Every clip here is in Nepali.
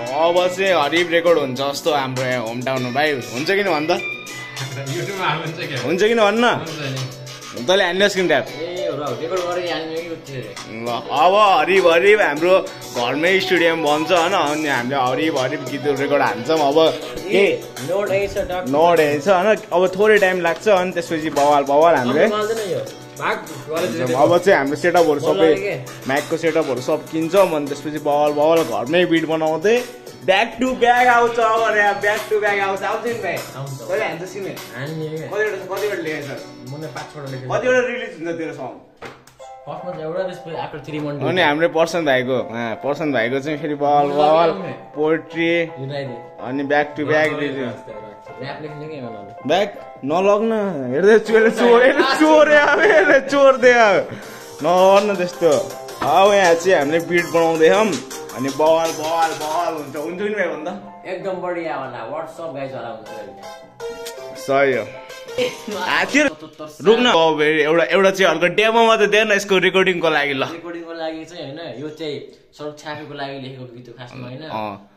अब चाहिँ हरिब रेकर्ड हुन्छ जस्तो हाम्रो यहाँ होम टाउनमा भाइ हुन्छ कि भन् त हुन्छ किन भन्न तैँले हान्नुहोस् किन ट्याप ल अब हरिब हरिब हाम्रो घरमै स्टुडियोमा बन्छ होइन अनि हामीले हरिब हरिब गीतहरू रेकर्ड हान्छौँ अब के नोट छ होइन अब थोरै टाइम लाग्छ अनि त्यसपछि बवाल बवाल हामीले अब चाहिँ हाम्रो सेटअपहरू सबै म्याकको सेटअपहरू सब किन्छौँ अनि त्यसपछि बवाल बवाल घरमै बिट बनाउँदै ब्याक टु ब्याक आउँछ अब ब्याक टु ब्याक आउँछ आउँछ नि भाइ कहिले हान्छ सिने कतिवटा लेखेको छ कतिवटा रिलिज हुन्छ तेरो सङ अनि हाम्रो पर्सन भाइको चाहिँ फेरि बवाल बवाल पोएट्री अनि ब्याक टु ब्याक ब्याक नलग्न हेर्दै चोर्दे नगर्नु त्यस्तो अब यहाँ चाहिँ हामीले बिट बनाउँदैछौँ अनि बवाल बवाल बवाल हुन्छ हुन्छ नि भाइ भन्दा एकदम बढिया होला व्हाट्सएप गाइज होला हुन्छ सही हो रुक्न एउटा चाहिँ अर्को डेमो मात्रै दे न यसको रेकर्डिङको लागि ल रेकर्डिङको लागि चाहिँ हैन यो चाहिँ सडक छापेको लागि लेखेको गीत हो खासमा हैन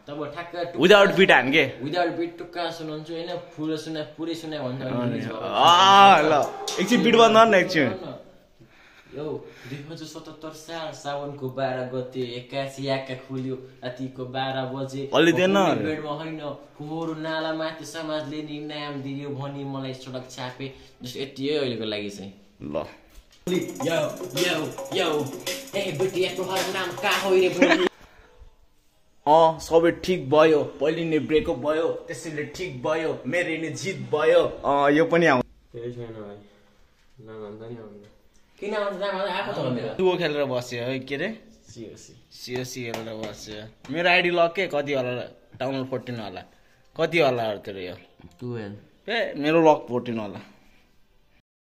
तब ठ्याक्क विदाउट बिट हान के विदाउट बिट टुक्का सुनाउँछु हैन पुरै सुनाइ भन्छ ल एकछिन बिट बन्द गर्न एकछिन यो 2077 साल साउनको 12 गते 81 आँखा खुल्यो रातिको 12 बजे अलि देन बेडमा हैन फोहोरो नाला माथि समाजले नि नाम दियो भनी मलाई सडक छापे जस यति हो अहिलेको लागि चाहिँ ल यो यो यो ए बिटियाको नाम का हो रे बोली सबै ठिक भयो पहिले नै ब्रेकअप भयो त्यसैले ठिक भयो मेरो नि जित भयो यो पनि आउँछ त्यही छैन भाइ नाम भन्दा नि आउँदैन किन आउँछ नाम आएको त मेरो दुओ खेलेर बस्यो है के रे सिओसी खेलेर बस्यो मेरो आइडी लक के कति होला टाउन 14 होला कति होला तेरो यो 12 ए मेरो लक 14 होला